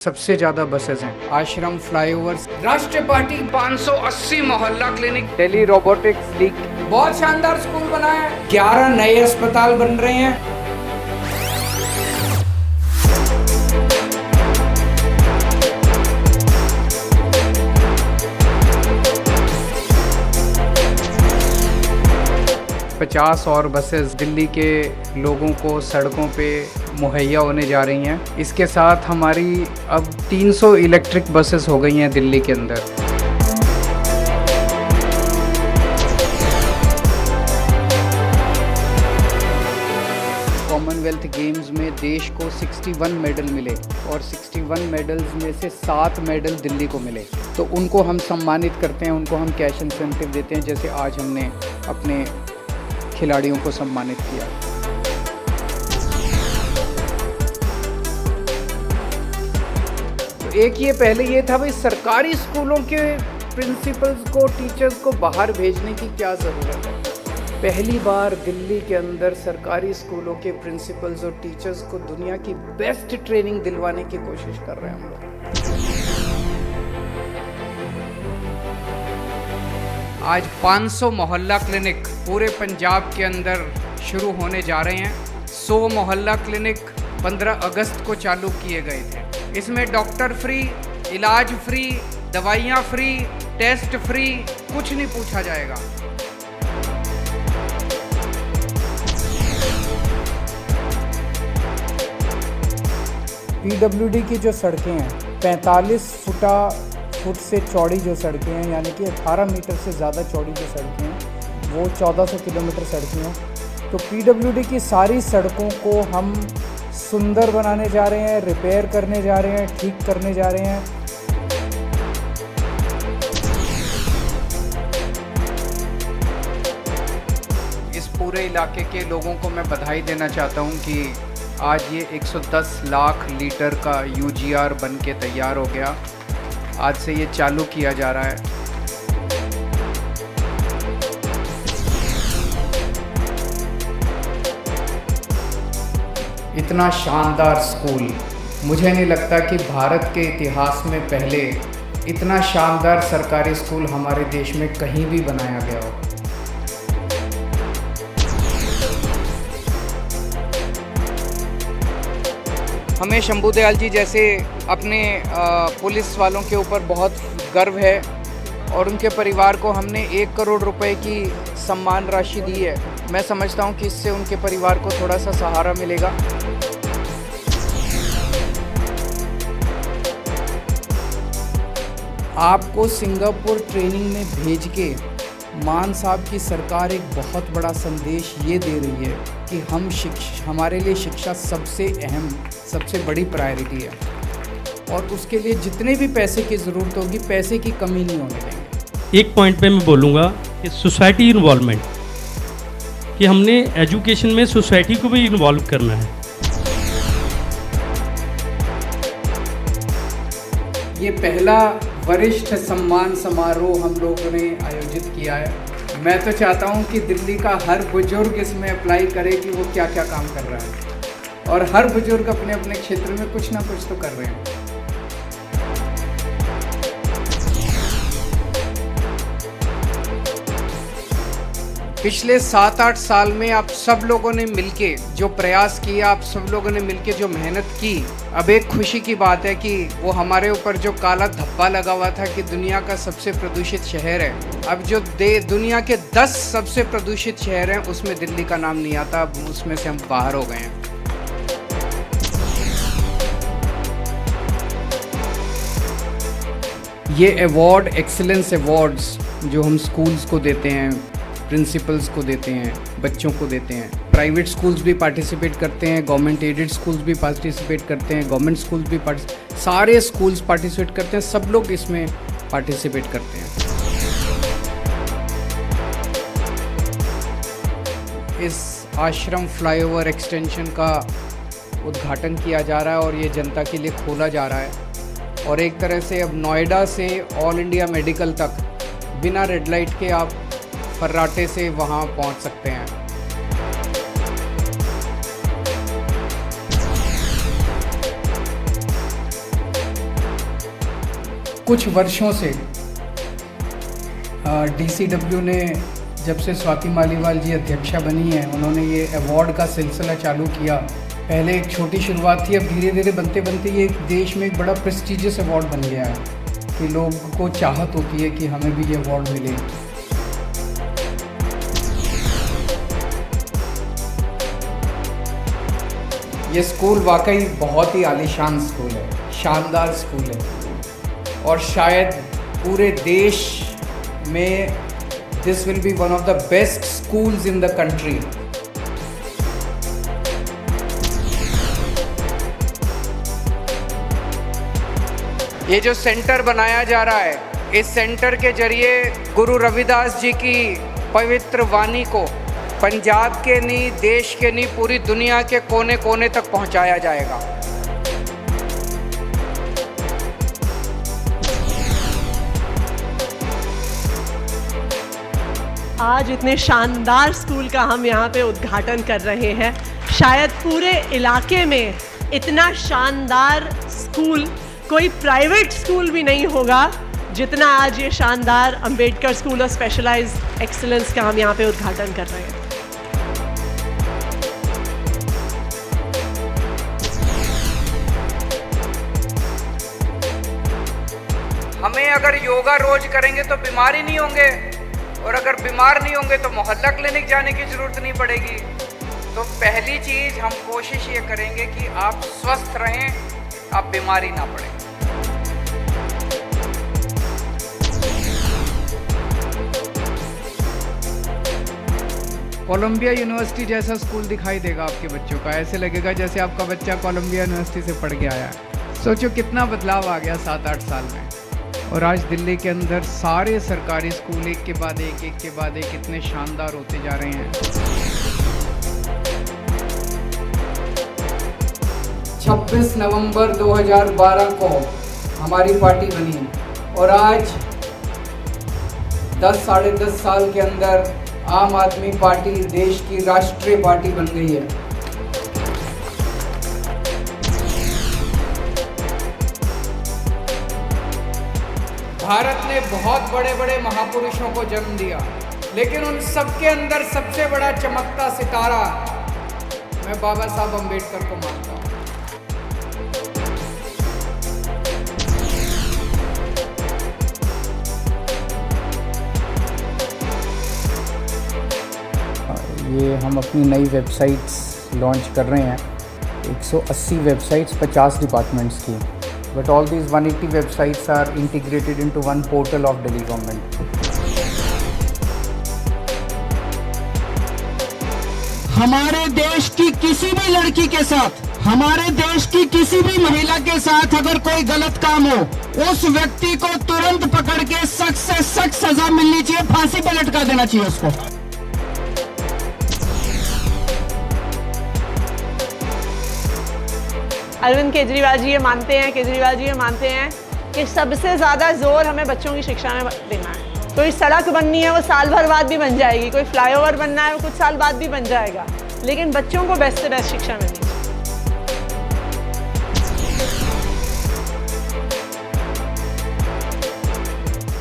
सबसे ज्यादा बसेस हैं। आश्रम फ्लाईओवर, राष्ट्रीय पार्टी, 580 मोहल्ला क्लिनिक, दिल्ली रोबोटिक्स लीग, बहुत शानदार स्कूल बना है, 11 नए अस्पताल बन रहे हैं। पचास और बसेस दिल्ली के लोगों को सड़कों पे मुहैया होने जा रही हैं। इसके साथ हमारी अब 300 इलेक्ट्रिक बसेस हो गई हैं दिल्ली के अंदर। कॉमनवेल्थ गेम्स में देश को 61 मेडल मिले और 61 मेडल्स में से 7 मेडल दिल्ली को मिले, तो उनको हम सम्मानित करते हैं, उनको हम कैश इंसेंटिव देते हैं, जैसे आज हमने अपने खिलाड़ियों को सम्मानित किया। तो एक ये पहले ये था भाई, सरकारी स्कूलों के प्रिंसिपल्स को, टीचर्स को बाहर भेजने की क्या ज़रूरत है। पहली बार दिल्ली के अंदर सरकारी स्कूलों के प्रिंसिपल्स और टीचर्स को दुनिया की बेस्ट ट्रेनिंग दिलवाने की कोशिश कर रहे हैं हम लोग। आज 500 मोहल्ला क्लिनिक पूरे पंजाब के अंदर शुरू होने जा रहे हैं। 100 मोहल्ला क्लिनिक 15 अगस्त को चालू किए गए थे। इसमें डॉक्टर फ्री, इलाज फ्री, दवाइयाँ फ्री, टेस्ट फ्री, कुछ नहीं पूछा जाएगा। पीडब्ल्यूडी की जो सड़कें हैं, 45 फुट से चौड़ी जो सड़कें हैं, यानी कि 18 मीटर से ज़्यादा चौड़ी जो सड़कें हैं, वो 1400 किलोमीटर सड़कें हैं। तो पीडब्ल्यूडी की सारी सड़कों को हम सुंदर बनाने जा रहे हैं, रिपेयर करने जा रहे हैं, ठीक करने जा रहे हैं। इस पूरे इलाके के लोगों को मैं बधाई देना चाहता हूं कि आज ये 110 लाख लीटर का यूजीआर बन के तैयार हो गया। आज से ये चालू किया जा रहा है। इतना शानदार स्कूल मुझे नहीं लगता कि भारत के इतिहास में पहले इतना शानदार सरकारी स्कूल हमारे देश में कहीं भी बनाया गया हो। हमें शंभू दयाल जी जैसे अपने पुलिस वालों के ऊपर बहुत गर्व है और उनके परिवार को हमने 1 करोड़ रुपए की सम्मान राशि दी है। मैं समझता हूं कि इससे उनके परिवार को थोड़ा सा सहारा मिलेगा। आपको सिंगापुर ट्रेनिंग में भेज के मान साहब की सरकार एक बहुत बड़ा संदेश ये दे रही है कि हमारे लिए शिक्षा सबसे अहम, सबसे बड़ी प्रायोरिटी है और उसके लिए जितने भी पैसे की ज़रूरत होगी, पैसे की कमी नहीं होने देंगे। एक पॉइंट पे मैं बोलूँगा कि सोसाइटी इन्वॉल्वमेंट, कि हमने एजुकेशन में सोसाइटी को भी इन्वॉल्व करना है। ये पहला वरिष्ठ सम्मान समारोह हम लोगों ने आयोजित किया है। मैं तो चाहता हूं कि दिल्ली का हर बुजुर्ग इसमें अप्लाई करे कि वो क्या क्या काम कर रहा है, और हर बुजुर्ग अपने अपने क्षेत्र में कुछ ना कुछ तो कर रहे हैं। पिछले 7-8 साल में आप सब लोगों ने मिलके जो प्रयास किया, आप सब लोगों ने मिलके जो मेहनत की, अब एक खुशी की बात है कि वो हमारे ऊपर जो काला धब्बा लगा हुआ था कि दुनिया का सबसे प्रदूषित शहर है, अब जो दुनिया के 10 सबसे प्रदूषित शहर हैं उसमें दिल्ली का नाम नहीं आता। अब उसमें से हम बाहर हो गए हैं। ये अवार्ड, एक्सीलेंस अवार्ड्स जो हम स्कूल्स को देते हैं, प्रिंसिपल्स को देते हैं, बच्चों को देते हैं। प्राइवेट स्कूल्स भी पार्टिसिपेट करते हैं, गवर्नमेंट एडेड स्कूल्स भी पार्टिसिपेट करते हैं, गवर्नमेंट स्कूल्स भी सारे स्कूल्स पार्टिसिपेट करते हैं, सब लोग इसमें पार्टिसिपेट करते हैं। इस आश्रम फ्लाईओवर एक्सटेंशन का उद्घाटन किया जा रहा है और ये जनता के लिए खोला जा रहा है, और एक तरह से अब नोएडा से ऑल इंडिया मेडिकल तक बिना रेड लाइट के आप फर्राटे से वहाँ पहुँच सकते हैं। कुछ वर्षों से DCW ने जब से स्वाति मालीवाल जी अध्यक्षा बनी हैं, उन्होंने ये अवार्ड का सिलसिला चालू किया। पहले एक छोटी शुरुआत थी, अब धीरे धीरे बनते बनते ये देश में एक बड़ा प्रेस्टिजियस अवार्ड बन गया है कि लोगों को चाहत होती है कि हमें भी ये अवार्ड मिले। ये स्कूल वाकई बहुत ही आलीशान स्कूल है, शानदार स्कूल है और शायद पूरे देश में this will be one of the best schools in the country. ये जो सेंटर बनाया जा रहा है, इस सेंटर के जरिए गुरु रविदास जी की पवित्र वाणी को पंजाब के नहीं, देश के नहीं, पूरी दुनिया के कोने कोने तक पहुंचाया जाएगा। आज इतने शानदार स्कूल का हम यहाँ पे उद्घाटन कर रहे हैं। शायद पूरे इलाके में इतना शानदार स्कूल कोई प्राइवेट स्कूल भी नहीं होगा जितना आज ये शानदार Ambedkar school of specialised excellence का हम यहाँ पे उद्घाटन कर रहे हैं। हमें अगर योगा रोज करेंगे तो बीमार ही नहीं होंगे, और अगर बीमार नहीं होंगे तो मोहल्ला क्लिनिक जाने की ज़रूरत नहीं पड़ेगी। तो पहली चीज़ हम कोशिश ये करेंगे कि आप स्वस्थ रहें, आप बीमारी ना पड़ें। कोलंबिया यूनिवर्सिटी जैसा स्कूल दिखाई देगा आपके बच्चों का, ऐसे लगेगा जैसे आपका बच्चा कोलंबिया यूनिवर्सिटी से पढ़ के आया है। सोचो कितना बदलाव आ गया 7-8 साल में। और आज दिल्ली के अंदर सारे सरकारी स्कूल एक के बाद एक इतने शानदार होते जा रहे हैं। 26 नवंबर 2012 को हमारी पार्टी बनी और आज 10 साढ़े 10 साल के अंदर आम आदमी पार्टी देश की राष्ट्रीय पार्टी बन गई है। भारत ने बहुत बड़े बड़े महापुरुषों को जन्म दिया, लेकिन उन सबके अंदर सबसे बड़ा चमकता सितारा मैं बाबा साहब अम्बेडकर को मानता हूँ। ये हम अपनी नई वेबसाइट्स लॉन्च कर रहे हैं, 180 वेबसाइट्स 50 डिपार्टमेंट्स की, but all these 180 websites are integrated into one portal of Delhi government. हमारे देश की किसी भी लड़की के साथ, हमारे देश की किसी भी महिला के साथ अगर कोई गलत काम हो, उस व्यक्ति को तुरंत पकड़ के सख्त से सख्त सजा मिलनी चाहिए, फांसी पे लटका देना चाहिए उसको। अरविंद केजरीवाल जी ये मानते हैं कि सबसे ज़्यादा जोर हमें बच्चों की शिक्षा में देना है। कोई सड़क बननी है वो साल भर बाद भी बन जाएगी, कोई फ्लाईओवर बनना है वो कुछ साल बाद भी बन जाएगा, लेकिन बच्चों को बेस्ट से बेस्ट शिक्षा मिलनी चाहिए।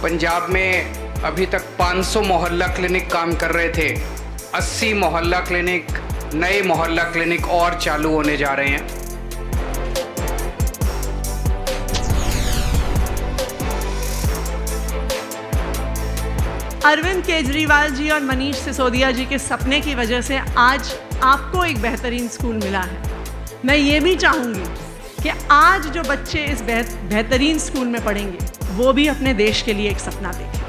पंजाब में अभी तक 500 मोहल्ला क्लिनिक काम कर रहे थे, 80 मोहल्ला क्लिनिक, नए मोहल्ला क्लिनिक और चालू होने जा रहे हैं। अरविंद केजरीवाल जी और मनीष सिसोदिया जी के सपने की वजह से आज आपको एक बेहतरीन स्कूल मिला है। मैं ये भी चाहूँगी कि आज जो बच्चे इस बेहतरीन स्कूल में पढ़ेंगे वो भी अपने देश के लिए एक सपना देखें।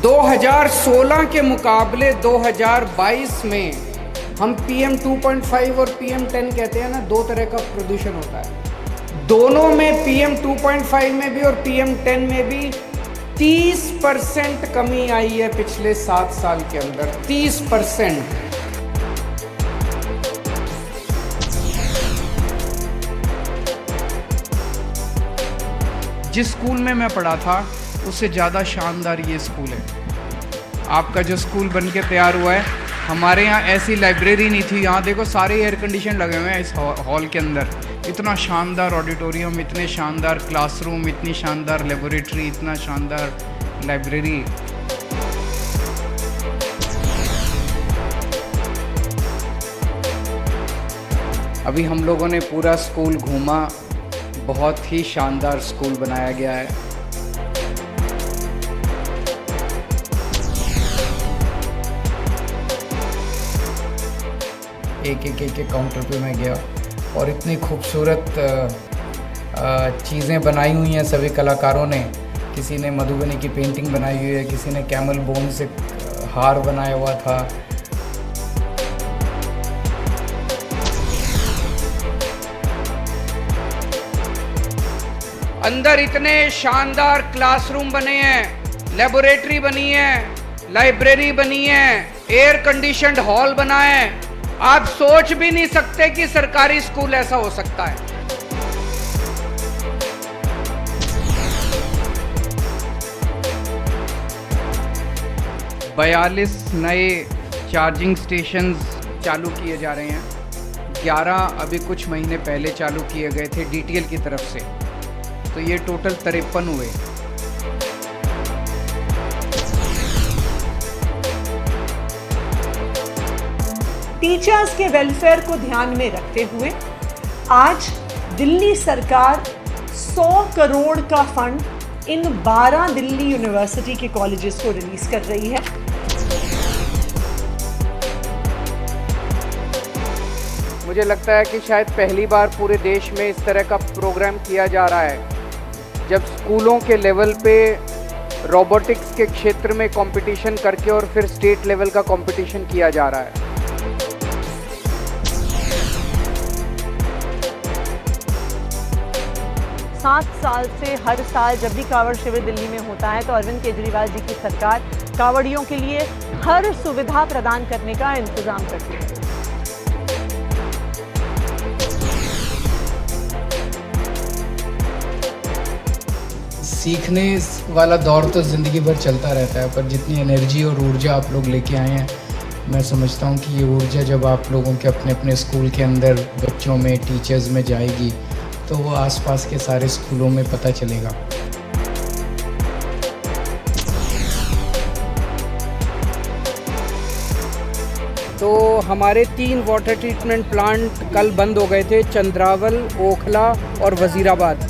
2016 के मुकाबले 2022 में हम PM 2.5 और PM 10 कहते हैं ना, दो तरह का प्रदूषण होता है। दोनों में PM 2.5 में भी और PM 10 में भी 30% कमी आई है पिछले 7 साल के अंदर, 30%। जिस स्कूल में मैं पढ़ा था उससे ज़्यादा शानदार ये स्कूल है। आपका जो स्कूल बन के तैयार हुआ है हमारे यहाँ ऐसी लाइब्रेरी नहीं थी। यहाँ देखो सारे एयर कंडीशन लगे हुए हैं इस हॉल के अंदर। इतना शानदार ऑडिटोरियम, इतने शानदार क्लासरूम, इतनी शानदार लेबोरेटरी, इतना शानदार लाइब्रेरी। अभी हम लोगों ने पूरा स्कूल घूमा, बहुत ही शानदार स्कूल बनाया गया है। एक काउंटर पे मैं गया और इतनी खूबसूरत चीज़ें बनाई हुई हैं सभी कलाकारों ने। किसी ने मधुबनी की पेंटिंग बनाई हुई है, किसी ने कैमल बोन से हार बनाया हुआ था। अंदर इतने शानदार क्लासरूम बने हैं, लेबोरेटरी बनी है, लाइब्रेरी बनी है, एयर कंडीशन्ड हॉल बना है। आप सोच भी नहीं सकते कि सरकारी स्कूल ऐसा हो सकता है। बयालीस नए चार्जिंग स्टेशंस चालू किए जा रहे हैं। 11 अभी कुछ महीने पहले चालू किए गए थे DTL की तरफ से, तो ये टोटल 53 हुए। टीचर्स के वेलफेयर को ध्यान में रखते हुए आज दिल्ली सरकार 100 करोड़ का फंड इन 12 दिल्ली यूनिवर्सिटी के कॉलेजेस को रिलीज कर रही है। मुझे लगता है कि शायद पहली बार पूरे देश में इस तरह का प्रोग्राम किया जा रहा है, जब स्कूलों के लेवल पे रोबोटिक्स के क्षेत्र में कंपटीशन करके और फिर स्टेट लेवल का कंपटीशन किया जा रहा है। 7 साल से हर साल जब भी कांवड़ शिविर दिल्ली में होता है तो अरविंद केजरीवाल जी की सरकार कांवड़ियों के लिए हर सुविधा प्रदान करने का इंतजाम करती है। सीखने वाला दौर तो ज़िंदगी भर चलता रहता है, पर जितनी एनर्जी और ऊर्जा आप लोग लेके आए हैं, मैं समझता हूँ कि ये ऊर्जा जब आप लोगों के अपने अपने स्कूल के अंदर बच्चों में, टीचर्स में जाएगी तो वो आसपास के सारे स्कूलों में पता चलेगा। तो हमारे 3 वाटर ट्रीटमेंट प्लांट कल बंद हो गए थे, चंद्रावल, ओखला और वज़ीराबाद।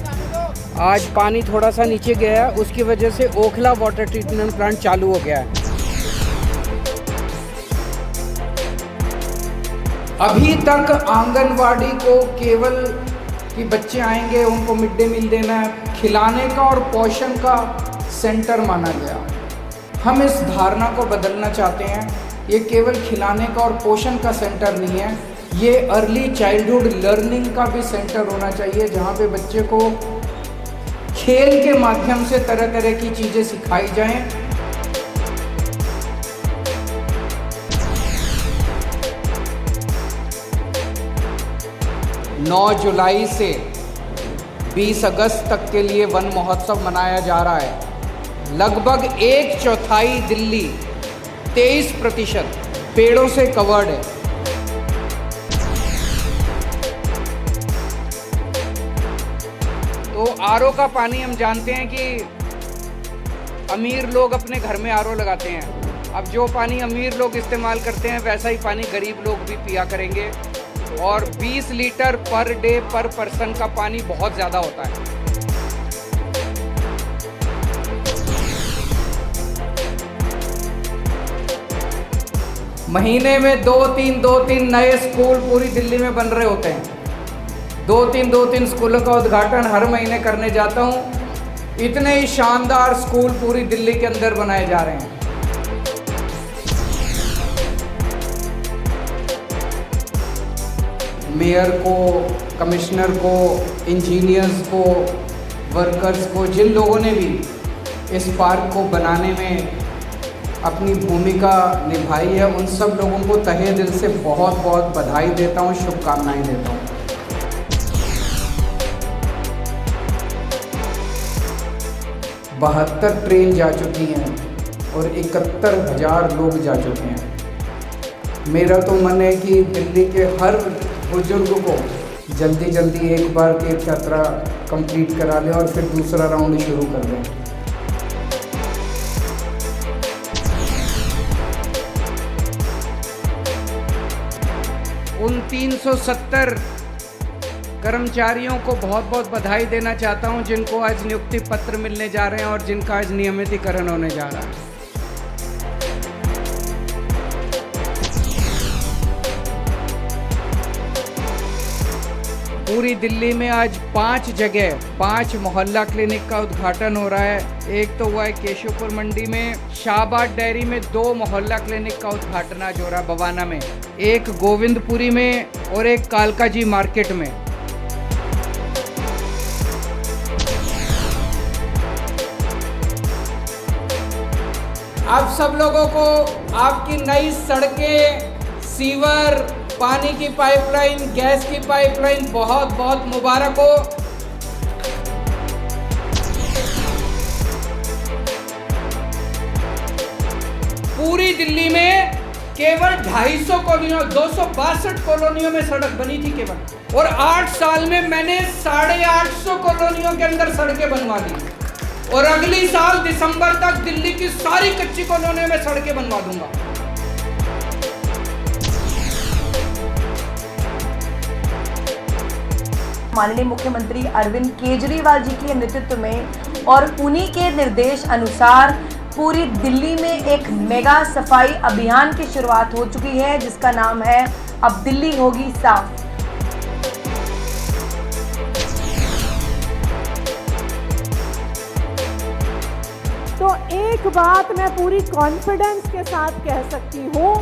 आज पानी थोड़ा सा नीचे गया है, उसकी वजह से ओखला वाटर ट्रीटमेंट प्लांट चालू हो गया है। अभी तक आंगनवाड़ी को केवल कि बच्चे आएंगे उनको मिड डे मील देना है, खिलाने का और पोषण का सेंटर माना गया। हम इस धारणा को बदलना चाहते हैं। ये केवल खिलाने का और पोषण का सेंटर नहीं है, ये अर्ली चाइल्डहुड लर्निंग का भी सेंटर होना चाहिए, जहाँ पे बच्चे को खेल के माध्यम से तरह तरह की चीज़ें सिखाई जाएं। 9 जुलाई से 20 अगस्त तक के लिए वन महोत्सव मनाया जा रहा है। लगभग 1/4 दिल्ली 23% पेड़ों से कवर्ड है। तो आरओ का पानी हम जानते हैं कि अमीर लोग अपने घर में आरओ लगाते हैं। अब जो पानी अमीर लोग इस्तेमाल करते हैं वैसा ही पानी गरीब लोग भी पिया करेंगे, और 20 लीटर पर डे पर पर्सन का पानी बहुत ज़्यादा होता है। महीने में 2-3 नए स्कूल पूरी दिल्ली में बन रहे होते हैं। 2-3 स्कूलों का उद्घाटन हर महीने करने जाता हूँ। इतने ही शानदार स्कूल पूरी दिल्ली के अंदर बनाए जा रहे हैं। मेयर को, कमिश्नर को, इंजीनियर्स को, वर्कर्स को, जिन लोगों ने भी इस पार्क को बनाने में अपनी भूमिका निभाई है, उन सब लोगों को तहे दिल से बहुत बहुत बधाई देता हूँ, शुभकामनाएं देता हूँ। बहत्तर ट्रेन जा चुकी हैं और 71,000 लोग जा चुके हैं। मेरा तो मन है कि दिल्ली के हर बुजुर्ग को जल्दी जल्दी एक बार तीर्थ यात्रा कंप्लीट करा लें और फिर दूसरा राउंड शुरू कर दें। उन 370 कर्मचारियों को बहुत बहुत बधाई देना चाहता हूं जिनको आज नियुक्ति पत्र मिलने जा रहे हैं और जिनका आज नियमितीकरण होने जा रहा है। पूरी दिल्ली में आज 5 मोहल्ला क्लिनिक का उद्घाटन हो रहा है। एक तो हुआ है केशवपुर मंडी में, शाहबाद डेयरी में 2 मोहल्ला क्लिनिक का उद्घाटन आज हो रहा है बवाना में, एक गोविंदपुरी में और एक कालकाजी मार्केट में। आप सब लोगों को आपकी नई सड़कें, सीवर, पानी की पाइपलाइन, गैस की पाइपलाइन बहुत बहुत मुबारक हो। पूरी दिल्ली में केवल 250 कॉलोनियों, 262 कॉलोनियों में सड़क बनी थी केवल, और 8 साल में मैंने 850 कॉलोनियों के अंदर सड़कें बनवा दी, और अगली साल दिसंबर तक दिल्ली की सारी कच्ची कॉलोनियों में सड़कें बनवा दूंगा। माननीय मुख्यमंत्री अरविंद केजरीवाल जी के नेतृत्व में और उन्हीं के निर्देश अनुसार पूरी दिल्ली में एक मेगा सफाई अभियान की शुरुआत हो चुकी है, जिसका नाम है अब दिल्ली होगी साफ। तो एक बात मैं पूरी कॉन्फिडेंस के साथ कह सकती हूँ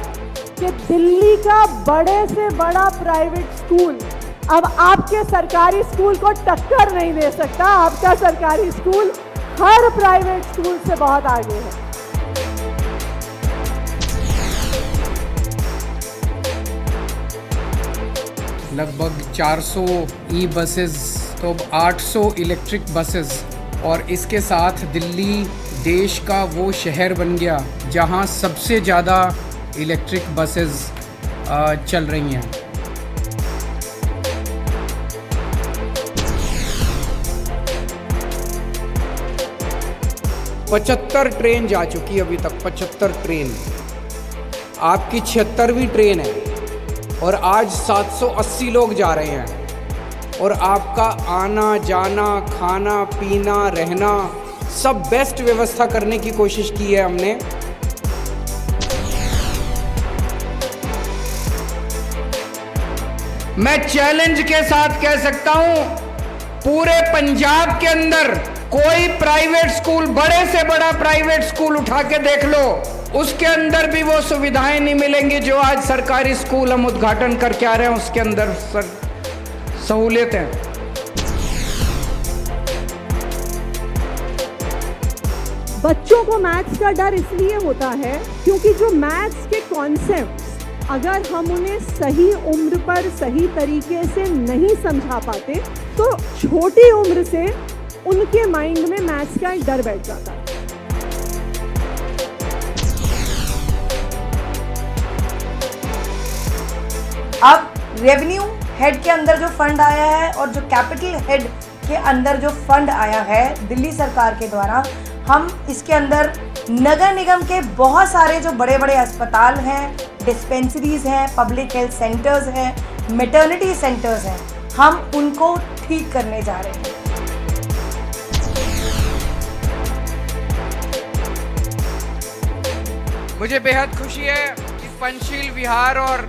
कि दिल्ली का बड़े से बड़ा प्राइवेट स्कूल अब आपके सरकारी स्कूल को टक्कर नहीं दे सकता। आपका सरकारी स्कूल हर प्राइवेट स्कूल से बहुत आगे है। लगभग 400 ई बसेस, तो 800 इलेक्ट्रिक बसेस, और इसके साथ दिल्ली देश का वो शहर बन गया जहां सबसे ज़्यादा इलेक्ट्रिक बसेस चल रही हैं। 75 ट्रेन जा चुकी है अभी तक, 75 ट्रेन। आपकी 76वीं ट्रेन है और आज 780 लोग जा रहे हैं, और आपका आना जाना, खाना पीना, रहना, सब बेस्ट व्यवस्था करने की कोशिश की है हमने। मैं चैलेंज के साथ कह सकता हूं, पूरे पंजाब के अंदर कोई प्राइवेट स्कूल, बड़े से बड़ा प्राइवेट स्कूल उठा के देख लो, उसके अंदर भी वो सुविधाएं नहीं मिलेंगी जो आज सरकारी स्कूल हम उद्घाटन करके आ रहे हैं उसके अंदर सहूलियतें। बच्चों को मैथ्स का डर इसलिए होता है क्योंकि जो मैथ्स के कॉन्सेप्ट्स अगर हम उन्हें सही उम्र पर सही तरीके से नहीं समझा पाते तो छोटी उम्र से उनके माइंड में मैथ्स का एक डर बैठ जाता है। अब रेवेन्यू हेड के अंदर जो फंड आया है और जो कैपिटल हेड के अंदर जो फंड आया है दिल्ली सरकार के द्वारा, हम इसके अंदर नगर निगम के बहुत सारे जो बड़े बड़े अस्पताल हैं, डिस्पेंसरीज हैं, पब्लिक हेल्थ सेंटर्स हैं, मैटरनिटी सेंटर्स हैं, हम उनको ठीक करने जा रहे हैं। मुझे बेहद खुशी है कि पंचशील विहार और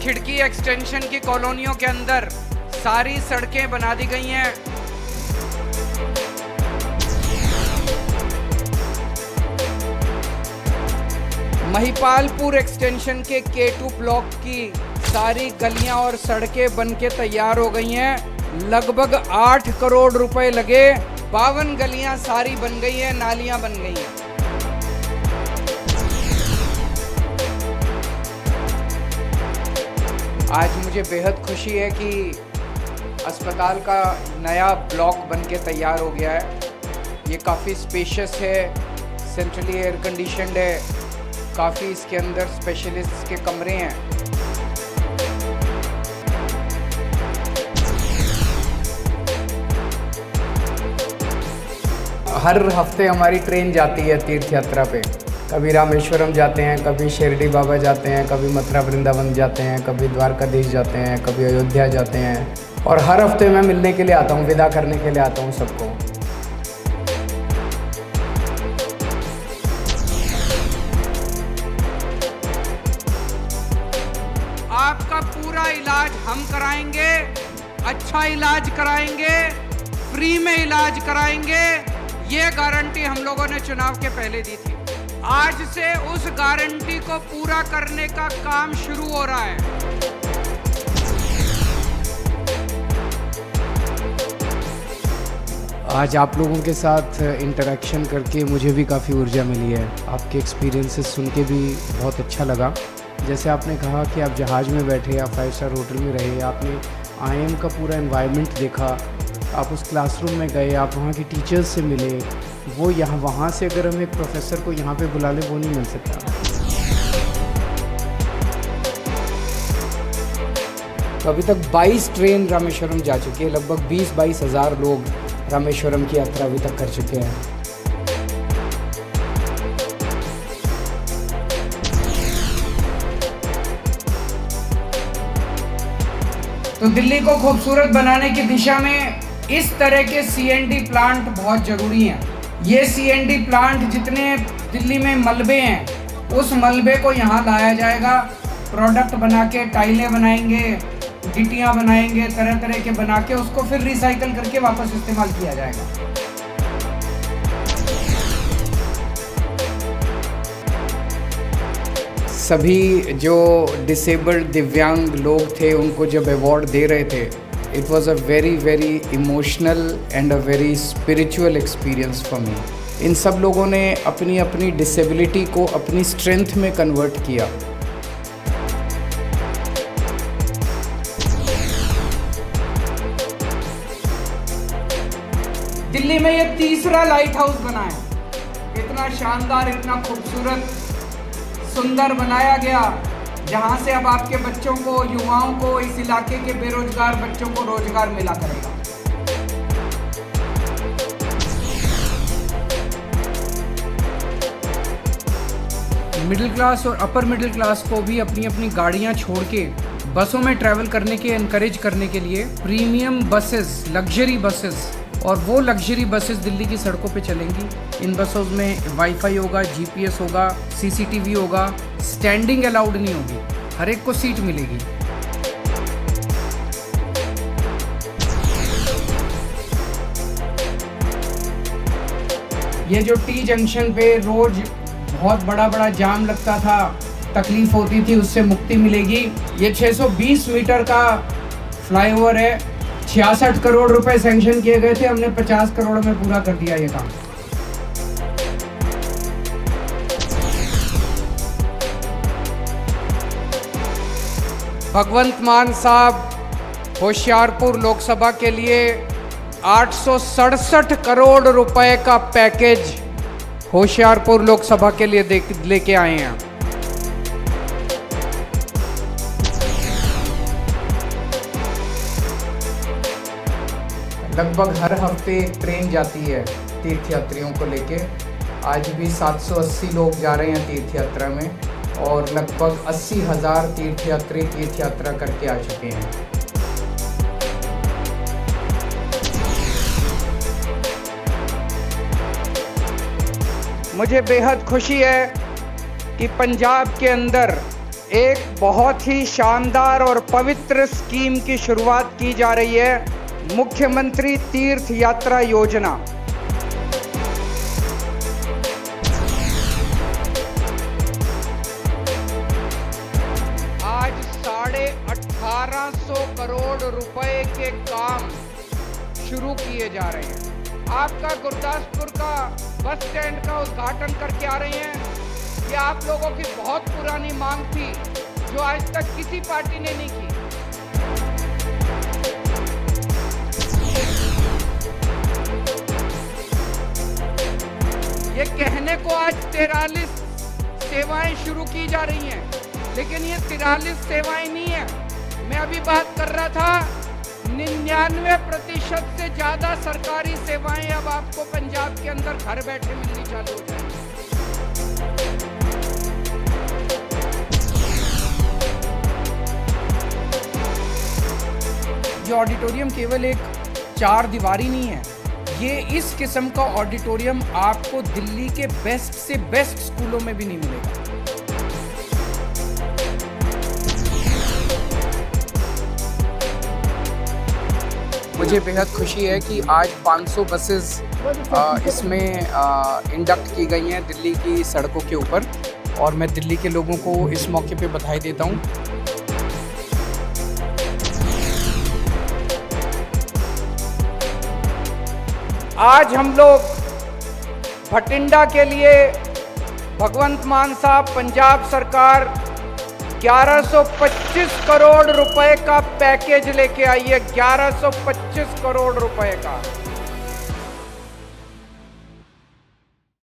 खिड़की एक्सटेंशन की कॉलोनियों के अंदर सारी सड़कें बना दी गई हैं। महिपालपुर एक्सटेंशन के K2 ब्लॉक की सारी गलियां और सड़कें बनके तैयार हो गई हैं। लगभग 8 करोड़ रुपए लगे, 52 गलियां सारी बन गई हैं, नालियां बन गई हैं। आज मुझे बेहद खुशी है कि अस्पताल का नया ब्लॉक बनके तैयार हो गया है। ये काफ़ी स्पेशियस है, सेंट्रली एयर कंडीशनड है, काफ़ी इसके अंदर स्पेशलिस्ट के कमरे हैं। हर हफ्ते हमारी ट्रेन जाती है तीर्थ यात्रा पे। कभी रामेश्वरम जाते हैं, कभी शिरडी बाबा जाते हैं, कभी मथुरा वृंदावन जाते हैं, कभी द्वारकाधीश जाते हैं, कभी अयोध्या जाते हैं। और हर हफ्ते मैं मिलने के लिए आता हूँ, विदा करने के लिए आता हूँ सबको। आपका पूरा इलाज हम कराएंगे, अच्छा इलाज कराएंगे, फ्री में इलाज कराएंगे। ये गारंटी हम लोगों ने चुनाव के पहले दी थी। आज से उस गारंटी को पूरा करने का काम शुरू हो रहा है। आज आप लोगों के साथ इंटरेक्शन करके मुझे भी काफ़ी ऊर्जा मिली है। आपके एक्सपीरियंसेस सुन के भी बहुत अच्छा लगा। जैसे आपने कहा कि आप जहाज़ में बैठे, आप 5 स्टार होटल में रहे, आपने IIM का पूरा एनवायरनमेंट देखा, आप उस क्लासरूम में गए, आप वहाँ के टीचर्स से मिले। वो यहाँ वहाँ से अगर हम एक प्रोफेसर को यहाँ पे बुला ले, वो नहीं मिल सकता। तो अभी तक 22 ट्रेन रामेश्वरम जा चुकी है। लगभग 20-22 हज़ार लोग रामेश्वरम की यात्रा अभी तक कर चुके हैं। तो दिल्ली को खूबसूरत बनाने की दिशा में इस तरह के CND प्लांट बहुत ज़रूरी हैं। ये CND प्लांट जितने दिल्ली में मलबे हैं, उस मलबे को यहाँ लाया जाएगा, प्रोडक्ट बना के टाइलें बनाएंगे, गिट्टियाँ बनाएंगे, तरह तरह के बना के उसको फिर रिसाइकल करके वापस इस्तेमाल किया जाएगा। सभी जो डिसेबल्ड दिव्यांग लोग थे, उनको जब अवार्ड दे रहे थे, it was a very very emotional and a very spiritual experience for me. इन सब लोगों ने अपनी अपनी डिसेबिलिटी को अपनी स्ट्रेंथ में कन्वर्ट किया। दिल्ली में ये तीसरा लाइट हाउस बना है। इतना शानदार, इतना खूबसूरत, सुंदर बनाया गया, जहां से अब आपके बच्चों को, युवाओं को, इस इलाके के बेरोजगार बच्चों को रोजगार मिला करेगा। मिडिल क्लास और अपर मिडिल क्लास को भी अपनी अपनी गाड़ियां छोड़ के बसों में ट्रैवल करने के एनकरेज करने के लिए प्रीमियम बसेस, लग्जरी बसेस, और वो लग्जरी बसेस दिल्ली की सड़कों पे चलेंगी। इन बसों में वाईफाई होगा, GPS होगा, CCTV होगा, स्टैंडिंग अलाउड नहीं होगी, हर एक को सीट मिलेगी। ये जो T जंक्शन पे रोज बहुत बड़ा जाम लगता था, तकलीफ होती थी, उससे मुक्ति मिलेगी। ये 620 मीटर का फ्लाईओवर है। 66 करोड़ रुपए सैंक्शन किए गए थे, हमने 50 करोड़ में पूरा कर दिया ये काम। भगवंत मान साहब होशियारपुर लोकसभा के लिए 867 करोड़ रुपए का पैकेज होशियारपुर लोकसभा के लिए लेके आए हैं। लगभग हर हफ्ते एक ट्रेन जाती है तीर्थयात्रियों को लेके। आज भी 780 लोग जा रहे हैं तीर्थ यात्रा में, और लगभग 80,000 तीर्थयात्री तीर्थ यात्रा करके आ चुके हैं। मुझे बेहद खुशी है कि पंजाब के अंदर एक बहुत ही शानदार और पवित्र स्कीम की शुरुआत की जा रही है, मुख्यमंत्री तीर्थ यात्रा योजना। आज 1850 करोड़ रुपए के काम शुरू किए जा रहे हैं। आपका गुरदासपुर का बस स्टैंड का उद्घाटन करके आ रहे हैं। ये आप लोगों की बहुत पुरानी मांग थी, जो आज तक किसी पार्टी ने नहीं की। ये कहने को आज 43 सेवाएं शुरू की जा रही हैं, लेकिन ये 43 सेवाएं नहीं है। मैं अभी बात कर रहा था 99% से ज़्यादा सरकारी सेवाएं अब आपको पंजाब के अंदर घर बैठे मिलनी चालू हो जाएंगी। ये ऑडिटोरियम केवल एक 4 दीवारी नहीं है, ये इस किस्म का ऑडिटोरियम आपको दिल्ली के बेस्ट से बेस्ट स्कूलों में भी नहीं मिलेगा। मुझे बेहद खुशी है कि आज 500 बसेस इसमें इंडक्ट की गई हैं दिल्ली की सड़कों के ऊपर, और मैं दिल्ली के लोगों को इस मौके पे बधाई देता हूँ। आज हम लोग भटिंडा के लिए भगवंत मान साहब, पंजाब सरकार 1125 करोड़ रुपए का पैकेज लेके आई है, 1125 करोड़ रुपए का।